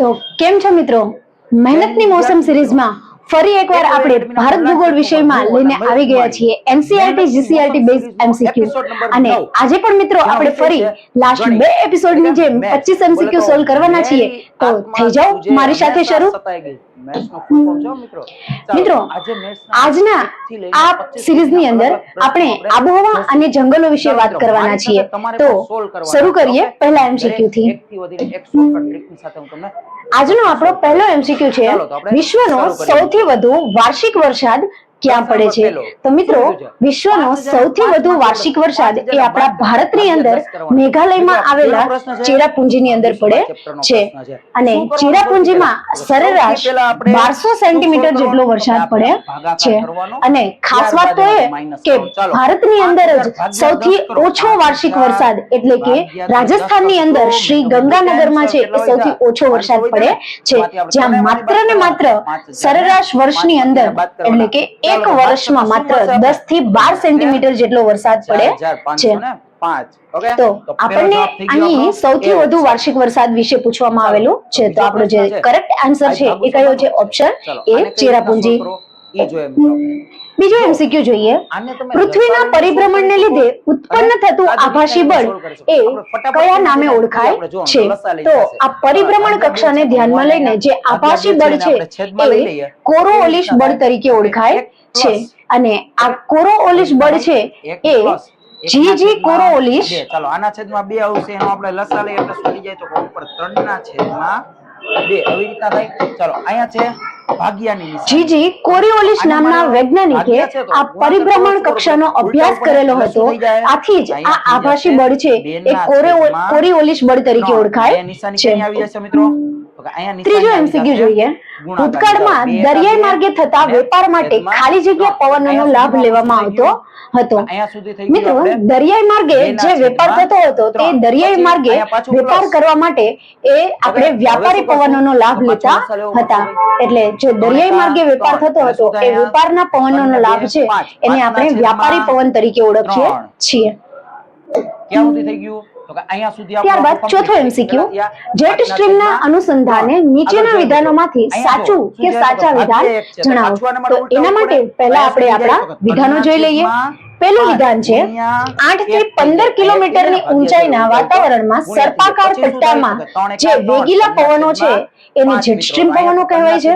તો કેમ છો મિત્રો? મહેનતની મોસમ સિરીઝમાં ફરી એકવાર આપણે ભારત ભૂગોળ વિષયમાં લઈને આવી ગયા છીએ એનસીઈઆરટી જીસીઈઆરટી બેઝ એમસીક્યુ અને આજે પણ મિત્રો આપણે ફરી લાસ્ટ બે એપિસોડની જેમ 25 એમસીક્યુ સોલ્વ કરવાના છીએ. તો થઈ જાઓ મારી સાથે શરૂ. મિત્રો આજના આ સિરીઝની અંદર આપણે આબોહવા અને જંગલો વિશે વાત કરવાના છીએ. તો શરૂ કરીએ પહેલા એમસીક્યુ થી. આજનો આપણો પહેલો એમસીક્યુ છે, વિશ્વનો સૌથી વધુ વાર્ષિક વરસાદ ક્યાં પડે છે? તો મિત્રો વિશ્વનો સૌથી વધુ વાર્ષિક વરસાદ એ આપણા ભારતની અંદર મેઘાલયમાં આવેલા ચેરાપુંજીની અંદર પડે છે અને ચેરાપુંજીમાં સરેરાશ 1200 સેન્ટીમીટર જેટલો વરસાદ પડે છે. અને ખાસ વાત તો એ કે ભારતની અંદર જ સૌથી ઓછો વાર્ષિક વરસાદ એટલે કે રાજસ્થાનની અંદર શ્રી ગંગાનગરમાં છે એ સૌથી ઓછો વરસાદ પડે છે, જ્યાં માત્ર ને માત્ર સરેરાશ વર્ષની અંદર એટલે કે એક વર્ષમાં માત્ર 10 થી 12 સેન્ટીમીટર જેટલો વરસાદ પડે છે. તો આપણને અહીં સૌથી વધુ વાર્ષિક વરસાદ વિશે પૂછવામાં આવેલું છે. તો આપણો જે કરેક્ટ આન્સર છે એ કયો છે? Option A Cherrapunji. બીજો એમસીક્યુ જોઈએ. પૃથ્વીના પરિભ્રમણને લીધે ઉત્પન્ન થતું આભાસી બળ એ કયા નામે ઓળખાય છે? તો આ પરિભ્રમણ કક્ષાને ધ્યાનમાં લઈને જે આભાસી બળ છે એ કોરોઓલિસ બળ તરીકે ઓળખાય છે. અને આ કોરોઓલિસ બળ છે એ જીજી કોરોઓલિસ. ચાલો આના છેદમાં 2 આવશે, એનો આપણે લસા લઈએ એટલે છૂટી જાય તો ઉપર 3 ના છેદમાં 2 આવી રીતના થાય. ચાલો અહીંયા છે જીજી કોરિઓલિસ નામના વૈજ્ઞાનિકે આ પરિભ્રમણ કક્ષાનો અભ્યાસ કરેલો હતો. આથી જ આ આભાસી બળ છે એ કોરિઓલિસ બળ તરીકે ઓળખાય છે. ત્રીજો એમસીક્યુ જોઈએ. ભૂતકાળમાં દરિયાઈ માર્ગે થતા વેપાર માટે ખાલી જગ્યા પવનનો લાભ લેવામાં આવતો હતો. મિત્રો દરિયાઈ માર્ગે જે વેપાર થતો હતો તે દરિયાઈ માર્ગે વેપાર કરવા માટે એ આપણે વ્યાપારી પવનોનો લાભ લેતા હતા. એટલે જે દરિયાઈ માર્ગે વેપાર થતો હતો એ વેપારના પવનોનો લાભ છે એને આપણે વ્યાપારી પવન તરીકે ઓળખીએ છીએ. ત્યારબાદ ચોથો એમસીક્યુ. જેટ સ્ટ્રીમના અનુસંધાને નીચેના વિધાનોમાંથી સાચું કે સાચા વિધાન જણાવો. તો એના માટે પહેલા આપણે આપણા વિધાનો જોઈ લઈએ. પહેલું વિધાન છે, 8 થી 15 કિલોમીટરની ઊંચાઈના વાતાવરણમાં સર્પાકાર પટ્ટામાં જે વેગીલા પવનો છે એને જેટ સ્ટ્રીમ પવનો કહેવાય છે.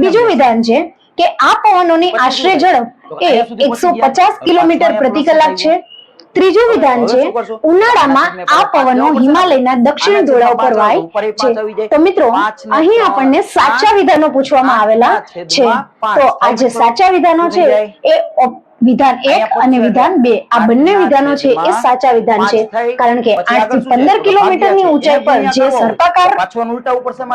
બીજું વિધાન છે કે આ પવનોની આશરે ઝડપ એ 150 કિલોમીટર પ્રતિ કલાક છે. ત્રીજું વિધાન છે, ઉનાળામાં આ પવનો હિમાલયના દક્ષિણ ઢોળાવ પર વાય છે. તો મિત્રો અહીં આપણને સાચા વિધાનો પૂછવામાં આવેલા છે. તો આ જે સાચા વિધાનો છે એ વિધાન 1 અને વિધાન 2 આ બંને વિધાનો છે એ સાચા વિધાન છે, કારણ કે 8 થી 15 કિલોમીટરની ઊંચાઈ પર જે સર્પાકાર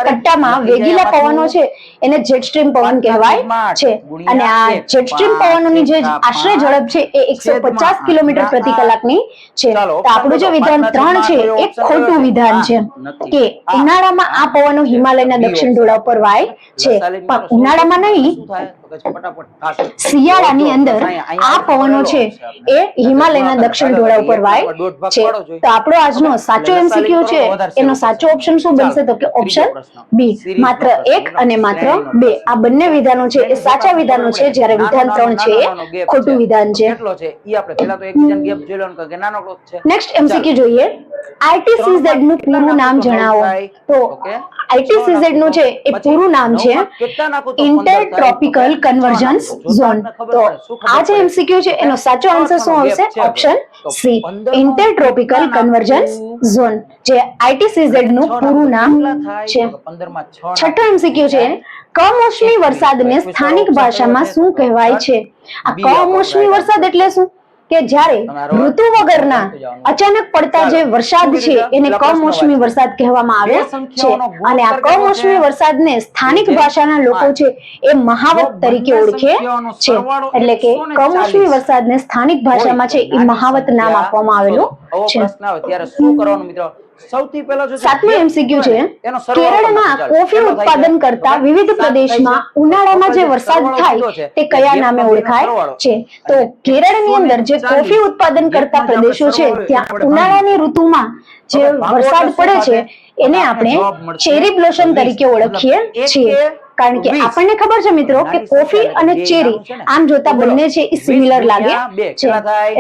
પટ્ટામાં વેગીલા પવનો છે એને જેટ સ્ટ્રીમ પવન કહેવાય છે. અને આ જેટ સ્ટ્રીમ પવનોની જે આશરે ઝડપ છે એ 150 કિલોમીટર પ્રતિ કલાકની છે. તો આપણું જે વિધાન 3 છે એ ખોટું વિધાન છે કે ઉનાળામાં આ પવનો હિમાલયના દક્ષિણ ઢોળાવ પર વાય છે, પણ ઉનાળામાં નહીં, શિયાળાની અંદર આ પવનો છે એ હિમાલયના દક્ષિણ ઢોળાવ પર વાય છે. તો આપણો આજનો સાચો એમસીક્યુ છે એનો સાચો ઓપ્શન શું બનશે? તો કે ઓપ્શન બી, માત્ર 1 અને માત્ર 2 આ બંને વિધાનો છે એ સાચા વિધાનો છે, જ્યારે વિધાન 3 છે એ ખોટું વિધાન છે. નેક્સ્ટ એમસીક્યુ જોઈએ. આઈટીસીઝેડ નું પૂરું નામ જણાવો. તો આઈટીસીઝેડ નું છે એ પૂરું નામ છે ઇન્ટરટ્રોપિકલ કન્વર્જન્સ ઝોન. તો આ જે એમસીક્યુ છે એનો સાચો આન્સર શું આવશે? ઓપ્શન સી, ઇન્ટરટ્રોપિકલ કન્વર્જન્સ ઝોન, જે આઈટીસીઝેડ નું પૂરું નામ છે. છઠ્ઠો એમસીક્યુ છે, કમોસમી વરસાદને સ્થાનિક ભાષામાં શું કહેવાય છે? આ કમોસમી વરસાદ એટલે શું? કે જ્યારે ઋતુ વગરના અચાનક પડતા જે વરસાદ છે એને કમોસમી વરસાદ કહેવામાં આવે છે. અને આ કમોસમી વરસાદને સ્થાનિક ભાષાના લોકો છે એ મહાવત તરીકે ઓળખે છે. એટલે કે કમોસમી વરસાદને સ્થાનિક ભાષામાં છે એ મહાવત નામ આપવામાં આવેલું છે. સાતમો એમસીક્યુ છે, કેરળમાં કોફી ઉત્પાદન કરતા વિવિધ પ્રદેશમાં ઉનાળામાં જે વરસાદ થાય તે કયા નામે ઓળખાય છે? તો કેરળની અંદર જે કોફી ઉત્પાદન કરતા પ્રદેશો છે ત્યાં ઉનાળાની ઋતુમાં જે વરસાદ પડે છે એને આપણે ચેરી બ્લોસમ તરીકે ઓળખીએ છીએ. કારણ કે આપણને ખબર છે મિત્રો કે કોફી અને ચેરી આમ જોતા બંને છે એ સિમિલર લાગે છે.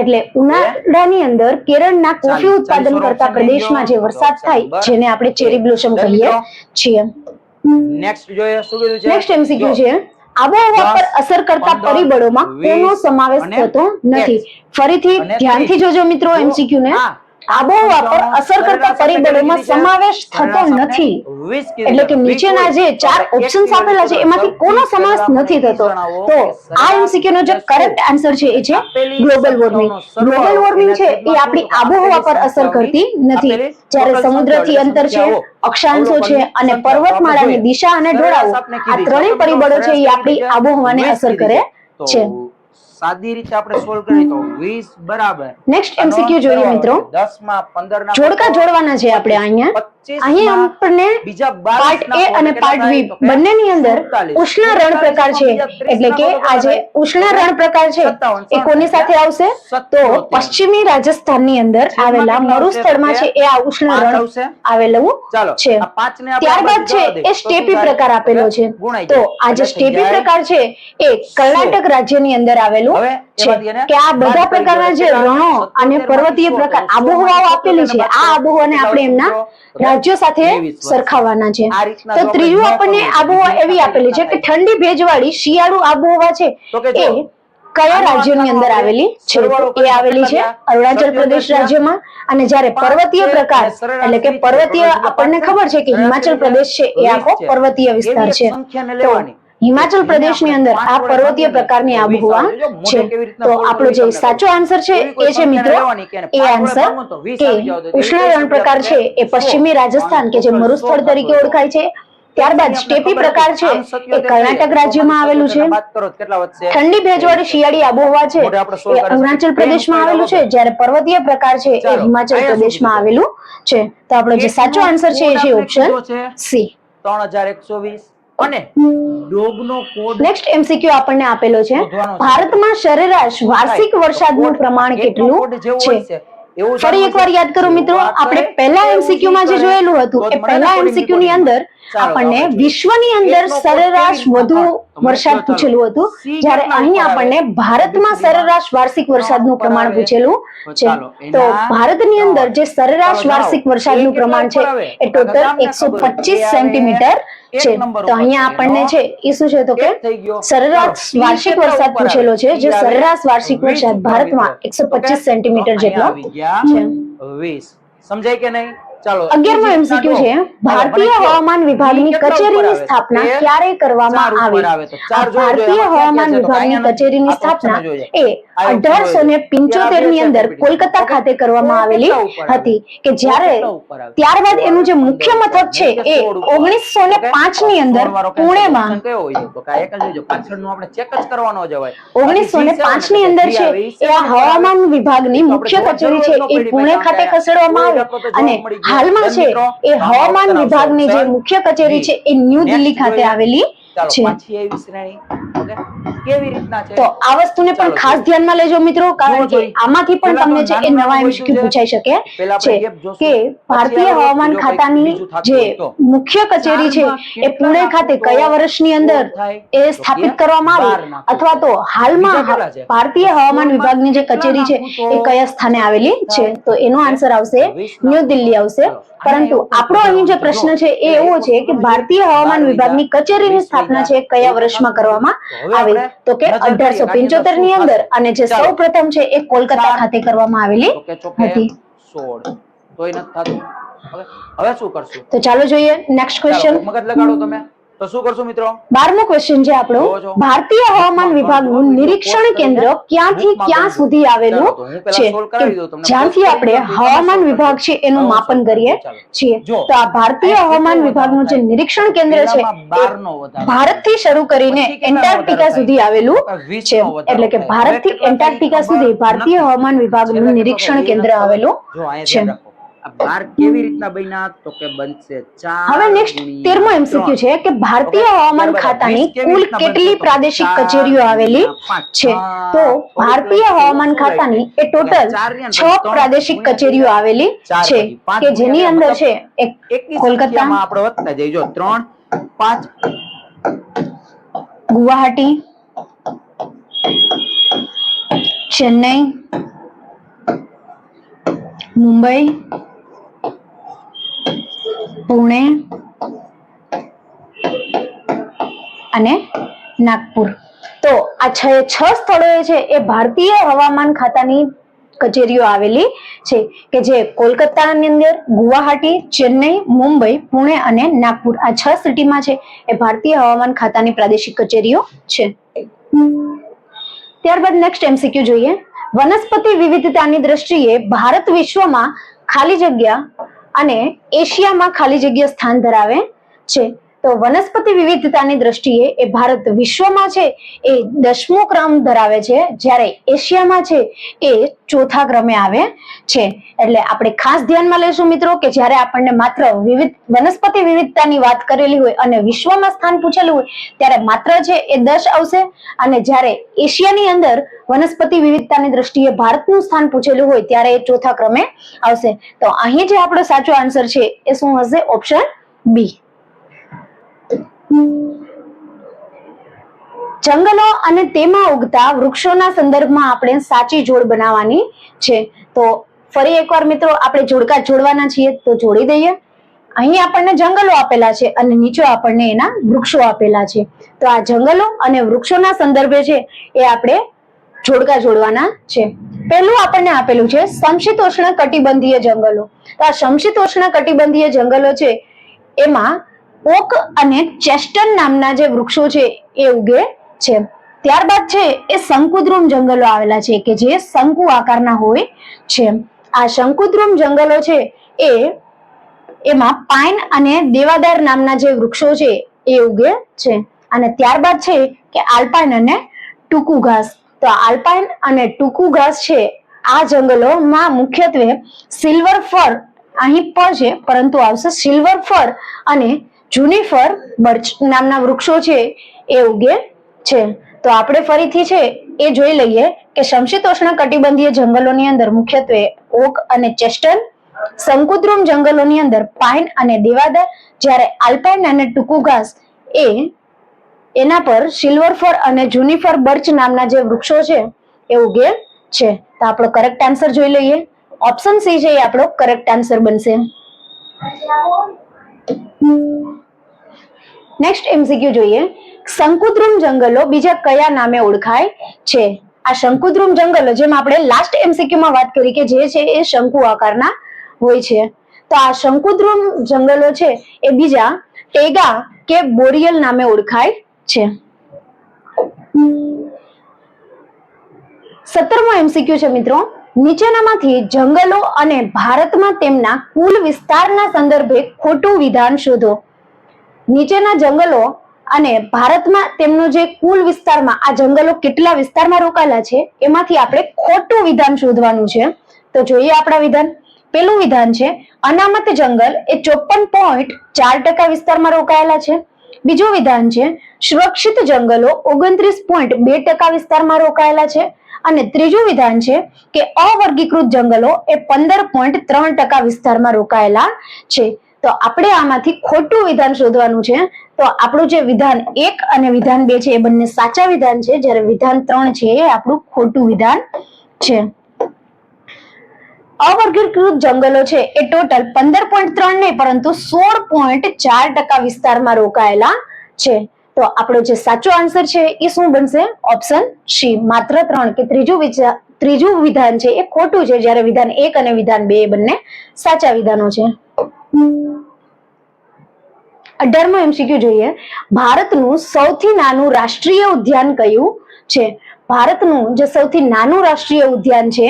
એટલે ઉનાળાની અંદર કેરળના કોફી ઉત્પાદન કરતા પ્રદેશમાં જે વરસાદ થાય જેને આપણે ચેરી બ્લોસમ કહીએ છીએ. નેક્સ્ટ જોઈએ શું કીધું છે? નેક્સ્ટ એમસીક્યુ છે આબોહવા પર અસર કરતા પરિબળોમાં કોનો સમાવેશ થતો નથી. ફરીથી ધ્યાનથી જોજો મિત્રો એમસીક્યુ ને. આબોહવા પર અસર કરતા પરિબળોમાં સમાવેશ થતો નથી. એટલે કે નીચેના જે 4 ઓપ્શન્સ આપેલા છે એમાંથી કોનો સમાવેશ નથી થતો. તો આ એમસીક્યુ નો જે કરેક્ટ આન્સર છે એ છે ગ્લોબલ વોર્મિંગ. ગ્લોબલ વોર્મિંગ છે એ આપણી આબોહવા પર અસર કરતી નથી. જ્યારે સમુદ્રથી અંતર છે, અક્ષાંશો છે અને પર્વતમાળાની દિશા અને ઢોળાવો આ ત્રણેય પરિબળો છે એ આપણી આબોહવાને અસર કરે છે. સાદી રીતે આપણે સોલ્વ કરીએ તો 20 બરાબર. નેક્સ્ટ એમસીક્યુ જોઈએ મિત્રો. 10 માં 15 ના જોડકા જોડવાના છે આપણે અહીંયા આપણને પાર્ટ એ અને પાર્ટ બી બંનેની અંદર ઉષ્ણ રણ પ્રકાર છે. એટલે કે આ જે ઉષ્ણ રણ પ્રકાર છે એ કોની સાથે આવશે? તો પશ્ચિમી રાજસ્થાનની અંદર આવેલા મરુસ્થળમાં છે એ આ ઉષ્ણ રણ આવેલું છે. ત્યારબાદ છે એ સ્ટેપી પ્રકાર આપેલો છે. તો આ જે સ્ટેપી પ્રકાર છે એ કર્ણાટક રાજ્યની અંદર આવેલું છે. કે આ બધા પ્રકારના જે રણો અને પર્વતીય પ્રકાર આબોહવાઓ આપેલી છે આ આબોહવાને આપણે એમના રાજ્યો સાથે સરખાવવાના છે. તો ત્રીજું આપણને આબોહવા એવી આપેલી છે કે ઠંડી ભેજવાળી શિયાળુ આબોહવા છે એ કયા રાજ્યોની અંદર આવેલી છે? એ આવેલી છે અરુણાચલ પ્રદેશ રાજ્યમાં. અને જ્યારે પર્વતીય પ્રકાર એટલે કે પર્વતીય આપણને ખબર છે કે હિમાચલ પ્રદેશ છે એ આખો પર્વતીય વિસ્તાર છે. તો હિમાચલ પ્રદેશની અંદર આ પર્વતીય પ્રકારની આબોહવા છે. તો આપણો જે સાચો આન્સર છે એ છે મિત્રો એ આન્સર કે ઉષ્ણ રણ પ્રકાર છે એ પશ્ચિમી રાજસ્થાન કે જે મરુસ્થળ તરીકે ઓળખાય છે. ત્યારબાદ સ્ટેપી પ્રકાર છે એ કર્ણાટક રાજ્યમાં આવેલું છે. ઠંડી ભેજવાળી શિયાળી આબોહવા છે એ અરુણાચલ પ્રદેશમાં આવેલું છે. જ્યારે પર્વતીય પ્રકાર છે એ હિમાચલ પ્રદેશમાં આવેલું છે. તો આપણો જે સાચો આન્સર છે એ છે ઓપ્શન સી 3120. અને ડોગનો કોડ નેક્સ્ટ એમસીક્યુ આપણને આપેલો છે ભારતમાં સરેરાશ વાર્ષિક વરસાદનું પ્રમાણ કેટલું છે? ફરી એકવાર યાદ કરો મિત્રો, આપણે પહેલા એમસીક્યુ માં જે જોયેલું હતું એ પહેલા એમસીક્યુ ની અંદર આપણને વિશ્વની અંદર સરેરાશ વધુ વરસાદ પૂછેલું હતું, જ્યારે અહીં આપણને ભારતમાં સરેરાશ વાર્ષિક વરસાદનું પ્રમાણ પૂછેલું છે. તો ભારતની અંદર જે સરેરાશ વાર્ષિક વરસાદનું પ્રમાણ છે એ ટોટલ 125 સેન્ટીમીટર છે. તો અહીંયા આપણને છે એ શું છે તો કે સરેરાશ વાર્ષિક વરસાદ પૂછેલો છે, જે સરેરાશ વાર્ષિક વરસાદ ભારતમાં 125 સેન્ટીમીટર જેટલો છે. 20 સમજાય કે નહીં? ચાલો 11મો એમસીક્યુ છે ભારતીય હવામાન વિભાગની કચેરીની સ્થાપના ક્યારે કરવામાં આવી? ભારતીય હવામાન વિભાગની કચેરીની સ્થાપના એ 1875 ની અંદર કોલકાતા ખાતે કરવામાં આવેલી હતી, કે જ્યારે ત્યારબાદ એનું જે મુખ્ય મથક છે એ 1905 ની અંદર પુણેમાં 1905 ની અંદર છે એ આ હવામાન વિભાગની મુખ્ય કચેરી છે એ પુણે ખાતે ખસેડવામાં આવી, અને હાલમાં છે એ હવામાન વિભાગની જે મુખ્ય કચેરી છે એ ન્યૂ દિલ્હી ખાતે આવેલી છે. તો આ વસ્તુને પણ ખાસ ધ્યાનમાં લેજો મિત્રો, કારણ કે આમાંથી પણ તમને છે એ નવા એમસીક્યુ પૂછાઈ શકે છે કે ભારતીય હવામાન ખાતાની જે મુખ્ય કચેરી છે એ પુણે ખાતે કયા વર્ષની અંદર એ સ્થાપિત કરવામાં આવી, અથવા તો હાલમાં ભારતીય હવામાન વિભાગની જે કચેરી છે એ કયા સ્થાને આવેલી છે. તો એનો આન્સર આવશે ન્યૂ દિલ્હી આવશે. પરંતુ આપણો અહીં જે પ્રશ્ન છે એ એવો છે કે ભારતીય હવામાન વિભાગની કચેરીની સ્થાપના છે કયા વર્ષમાં કરવામાં આવી, તો કે 1875 ની અંદર, અને જે સૌપ્રથમ છે એ કોલકાતા ખાતે કરવામાં આવેલી હતી. હવે શું કરશું? તો ચાલો જોઈએ નેક્સ્ટ ક્વેશ્ચન. મગજ લગાડો તમે. તો શું કરશું મિત્રો? 12મો ક્વેશ્ચન છે આપણો, ભારતીય હવામાન વિભાગનું નિરીક્ષણ કેન્દ્ર ક્યાંથી ક્યાં સુધી આવેલું છે? જ્યાંથી આપણે હવામાન વિભાગ છે એનું માપન કરીએ છીએ. તો આ ભારતીય હવામાન વિભાગનું જે નિરીક્ષણ કેન્દ્ર છે એ ભારતથી શરૂ કરીને એન્ટાર્કટિકા સુધી આવેલું છે. એટલે કે ભારતથી એન્ટાર્કટિકા સુધી ભારતીય હવામાન વિભાગનું નિરીક્ષણ કેન્દ્ર આવેલું છે. આ 12 કેવી રીતના બન્યા તો કે બનશે 4 હવે નેક્સ્ટ 13મો એમસીક્યુ છે કે ભારતીય હવામાન ખાતાની કુલ કેટલી પ્રાદેશિક કચેરીઓ આવેલી છે? તો ભારતીય હવામાન ખાતાની એ ટોટલ 6 પ્રાદેશિક કચેરીઓ આવેલી છે કે જેની અંદર છે એક કોલકાતા, આપણે વધતા જઈજો 3 5 ગુવાહાટી, ચેન્નઈ, મુંબઈ, પુણે અને નાગપુર. તો આ 6 સ્થળોએ છે એ ભારતીય હવામાન ખાતાની કચેરીઓ આવેલી છે કે જે કોલકાતાની અંદર, ગુવાહાટી, ચેન્નઈ, મુંબઈ, પુણે અને નાગપુર આ 6 સિટીમાં છે એ ભારતીય હવામાન ખાતાની પ્રાદેશિક કચેરીઓ છે. ત્યારબાદ નેક્સ્ટ એમસીક્યુ જોઈએ. વનસ્પતિ વિવિધતાની દ્રષ્ટિએ ભારત વિશ્વમાં ખાલી જગ્યા અને એશિયામાં ખાલી જગ્યા સ્થાન ધરાવે છે. તો વનસ્પતિ વિવિધતાની દ્રષ્ટિએ એ ભારત વિશ્વમાં છે એ 10મો ક્રમ ધરાવે છે, જ્યારે એશિયામાં છે એ 4થા ક્રમે આવે છે. એટલે આપણે ખાસ ધ્યાનમાં લેશું મિત્રો કે જ્યારે આપણને માત્ર વનસ્પતિ વિવિધતાની વાત કરેલી હોય અને વિશ્વમાં સ્થાન પૂછેલું હોય ત્યારે માત્ર છે એ 10 આવશે, અને જ્યારે એશિયાની અંદર વનસ્પતિ વિવિધતાની દ્રષ્ટિએ ભારતનું સ્થાન પૂછેલું હોય ત્યારે એ 4થા ક્રમે આવશે. તો અહીં જે આપણો સાચો આન્સર છે એ શું હશે? Option B. જંગલો અને તેમાં ઉગતા વૃક્ષોના સંદર્ભમાં આપણે સાચી જોડ બનાવવાની છે. તો ફરી એકવાર મિત્રો આપણે જોડકા જોડવાના છીએ તો જોડી દઈએ. અહીં આપણને જંગલો આપેલા છે અને નીચે આપણને એના વૃક્ષો આપેલા છે. તો આ જંગલો અને વૃક્ષોના સંદર્ભે છે એ આપણે જોડકા જોડવાના છે. પહેલું આપણને આપેલું છે સમશીતોષ્ણ કટિબંધીય જંગલો. તો આ સમશીતોષ્ણ કટિબંધીય જંગલો છે એમાં ઓક અને ચેસ્ટન નામના જે વૃક્ષો છે એ ઉગે છે. ત્યારબાદ છે એ શંકુદ્રુમ જંગલો આવેલા છે કે જે શંકુ આકારના હોય છે. આ શંકુદ્રુમ જંગલો છે એમાં પાઇન અને દેવાદાર નામના જે વૃક્ષો છે એ ઉગે છે. અને ત્યારબાદ છે કે આલ્પાઇન અને ટૂંકું ઘાસ. તો આલ્પાઇન અને ટૂંકું ઘાસ છે આ જંગલોમાં મુખ્યત્વે સિલ્વર ફર અહીં પર છે પરંતુ આવશે સિલ્વર ફર અને જુનિફર બર્ચ નામના વૃક્ષો છે એ ઉગે છે. તો આપણે ફરીથી છે એ જોઈ લઈએ કે સમશીતોષ્ણ કટિબંધીય જંગલોની અંદર મુખ્યત્વે ઓક અને ચેસ્ટન, શંકુદ્રુમ જંગલોની અંદર પાઇન અને દેવાદાર, જ્યારે આલ્પાઇન અને ટૂંકું ઘાસ એના પર સિલ્વર ફર અને જુનિફર બર્ચ નામના જે વૃક્ષો છે એ ઉગે છે. તો આપણો કરેક્ટ આન્સર જોઈ લઈએ. ઓપ્શન સી છે એ આપણો કરેક્ટ આન્સર બનશે. નેક્સ્ટ એમસીક્યુ જોઈએ. શંકુદ્રુમ જંગલો બીજા કયા નામે ઓળખાય છે? આ શંકુદ્રુમ જંગલો જેમ આપણે લાસ્ટ એમસીક્યુ માં વાત કરી કે જે છે એ શંકુ આકારના હોય છે. તો આ શંકુદ્રુમ જંગલો છે એ બીજા ટેગા કે બોરિયલ નામે ઓળખાય છે. 17મો એમસીક્યુ છે મિત્રો. નીચેનામાંથી જંગલો અને ભારતમાં તેમના કુલ વિસ્તારના સંદર્ભે ખોટું વિધાન શોધો. નીચેના જંગલો અને ભારતમાં તેમનો જે કુલ વિસ્તારમાં આ જંગલો કેટલા વિસ્તારમાં રોકાયેલા છે એમાંથી આપણે ખોટું વિધાન શોધવાનું છે. તો જોઈએ આપણા વિધાન. પેલું વિધાન છે અનામત જંગલ એ 54.4% વિસ્તારમાં રોકાયેલા છે. બીજું વિધાન છે સુરક્ષિત જંગલો 29.2% વિસ્તારમાં રોકાયેલા છે. અને ત્રીજું વિધાન છે કે અવર્ગીકૃત જંગલો એ 15.3% વિસ્તારમાં રોકાયેલા છે. તો આપણે આમાંથી ખોટું વિધાન શોધવાનું છે. તો આપણું જે વિધાન 1 અને વિધાન 2 છે એ બંને સાચા વિધાન છે, જ્યારે વિધાન 3 છે એ આપણું ખોટું વિધાન છે. અવર્ગીકૃત જંગલો છે એ ટોટલ 15.3 નહીં પરંતુ 16.4% વિસ્તારમાં રોકાયેલા છે. તો આપણો જે સાચો આન્સર છે એ શું બનશે? Option C. માત્ર 3 કે ત્રીજું વિધાન છે એ ખોટું છે, જ્યારે વિધાન 1 અને વિધાન 2 એ બંને સાચા વિધાનો છે. 18મો એમસીક્યુ જોઈએ. ભારતનું સૌથી નાનું રાષ્ટ્રીય ઉદ્યાન કયું છે? ભારતનું જે સૌથી નાનું રાષ્ટ્રીય ઉદ્યાન છે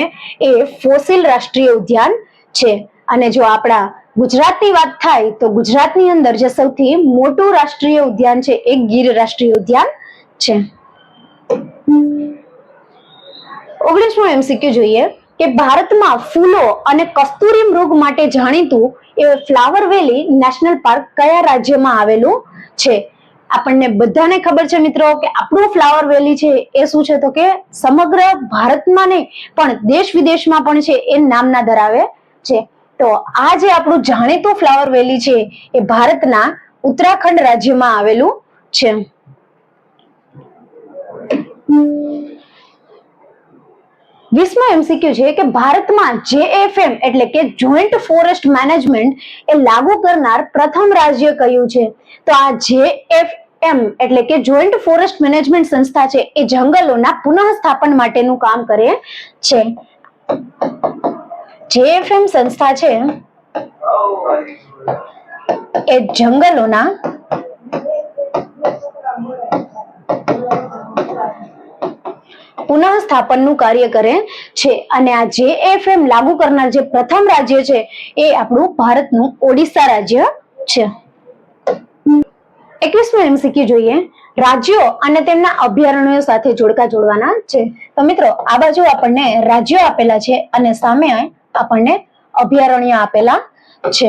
એ ફોસિલ રાષ્ટ્રીય ઉદ્યાન છે. અને જો આપણા ગુજરાતની વાત થાય તો ગુજરાતની અંદર જે સૌથી મોટું રાષ્ટ્રીય ઉદ્યાન છે એ ગીર રાષ્ટ્રીય ઉદ્યાન છે. 19મો એમસીક્યુ જોઈએ. કે ભારતમાં ફૂલો અને કસ્તુરી મૃગ માટે જાણીતું એ ફ્લાવર વેલી નેશનલ પાર્ક કયા રાજ્યમાં આવેલું છે? આપણને બધાને ખબર છે મિત્રો કે આપણું ફ્લાવર વેલી છે એ શું છે તો કે સમગ્ર ભારતમાં નહીં પણ દેશ વિદેશમાં પણ છે એ નામના ધરાવે છે. તો આ જે આપણું જાણીતું ફ્લાવર વેલી છે એ ભારતના ઉત્તરાખંડ રાજ્યમાં આવેલું છે. 20મો MCQ છે કે ભારતમાં JFM એટલે કે જોઈન્ટ ફોરેસ્ટ મેનેજમેન્ટ એ લાગુ કરનાર પ્રથમ રાજ્ય કયું છે? તો આ JFM એટલે કે જોઈન્ટ ફોરેસ્ટ મેનેજમેન્ટ સંસ્થા છે એ જંગલોના પુનઃસ્થાપન માટેનું કામ કરે છે. JFM સંસ્થા છે એ જંગલોના પુનઃસ્થાપનનું કાર્ય કરે છે અને આ JFM લાગુ કરનાર જે પ્રથમ રાજ્ય છે એ આપણું ભારતનું ઓડિશા રાજ્ય છે. 21મો MCQ જોઈએ. રાજ્યો અને તેમના અભયારણ્યો સાથે જોડકા જોડવાના છે. તો મિત્રો આ બાજુ આપણને રાજ્યો આપેલા છે અને સામે આપણને અભયારણ્ય આપેલા છે.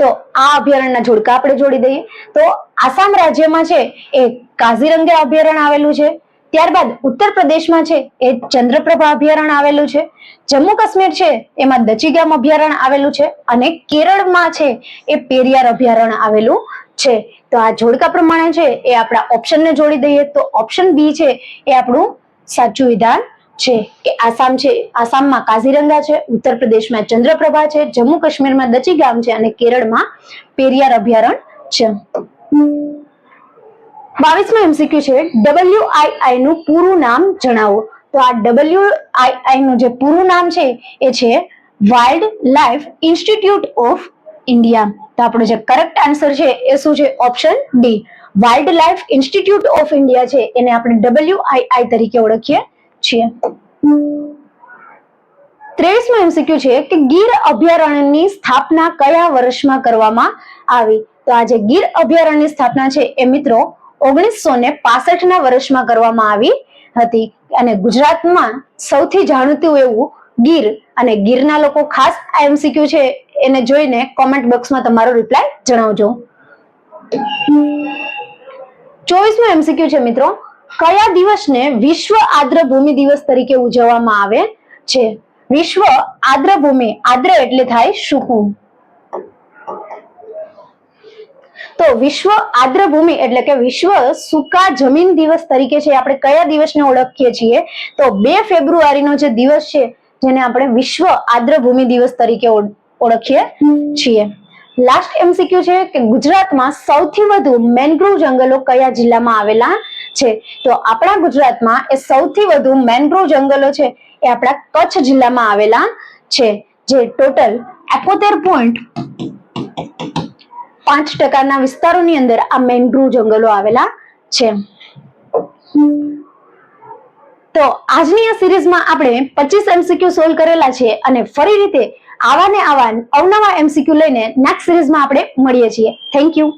તો આ અભયારણ્યના જોડકા આપણે જોડી દઈએ. તો આસામ રાજ્યમાં છે એ કાઝીરંગા અભયારણ્ય આવેલું છે. ત્યારબાદ ઉત્તર પ્રદેશમાં છે એ ચંદ્રપ્રભા અભયારણ્ય આવેલું છે. જમ્મુ કાશ્મીર છે એમાં દચીગામ અભયારણ્ય આવેલું છે અને કેરળમાં છે એ પેરિયાર અભયારણ્ય આવેલું છે. તો આ જોડકા પ્રમાણે છે એ આપણા ઓપ્શનને જોડી દઈએ તો ઓપ્શન બી છે એ આપણું સાચું વિધાન છે કે આસામ છે, આસામમાં કાઝીરંગા છે, ઉત્તર પ્રદેશમાં ચંદ્રપ્રભા છે, જમ્મુ કાશ્મીરમાં દચીગામ છે અને કેરળમાં પેરિયાર અભયારણ્ય છે. 22મો MCQ છે WII નું પૂરું નામ જણાવો. તો આ WII નું જે પૂરું નામ છે એ છે wild life institute of India. તો આપણો જે કરેક્ટ આન્સર છે એ શું છે? Option D, wild life institute of India છે એને આપણે WII તરીકે ઓળખીએ છીએ. 23મો MCQ છે કે ગીર અભયારણ્યની સ્થાપના કયા વર્ષમાં કરવામાં આવી? તો આ જે ગીર અભયારણ્યની સ્થાપના છે એ મિત્રો 1965ના વર્ષમાં કરવામાં આવી હતી અને ગુજરાતમાં સૌથી જાણીતું એવું ગીર અને ગીરના લોકો ખાસ આ MCQ છે એને જોઈને કોમેન્ટ બોક્સમાં તમારો રિપ્લાય જણાવજો. 24મો MCQ છે મિત્રો, કયા દિવસને વિશ્વ આર્દ્રભૂમિ દિવસ તરીકે ઉજવવામાં આવે છે? વિશ્વ આર્દ્રભૂમિ, આર્દ્ર એટલે થાય સૂકું. તો વિશ્વ આર્દ્રભૂમિ એટલે કે વિશ્વ સૂકા જમીન દિવસ તરીકે છે આપણે કયા દિવસને ઓળખીએ છીએ? તો 2 ફેબ્રુઆરીનો જે દિવસ છે જેને આપણે વિશ્વ આર્દ્રભૂમિ દિવસ તરીકે ઓળખીએ છીએ. લાસ્ટ MCQ છે કે ગુજરાતમાં સૌથી વધુ મેનગ્રોવ જંગલો કયા જિલ્લામાં આવેલા છે? તો આપણા ગુજરાતમાં એ સૌથી વધુ મેનગ્રોવ જંગલો છે એ આપણા કચ્છ જિલ્લામાં આવેલા છે, જે ટોટલ 71.5% વિસ્તારોની અંદર આ મેનગ્રોવ જંગલો આવેલા છે. તો આજની આ સિરીઝમાં આપણે 25 MCQ સોલ્વ કરેલા છે અને ફરી રીતે આવા ને આવા અવનવા MCQ લઈને નેક્સ્ટ સિરીઝમાં આપણે મળીએ છીએ. Thank you.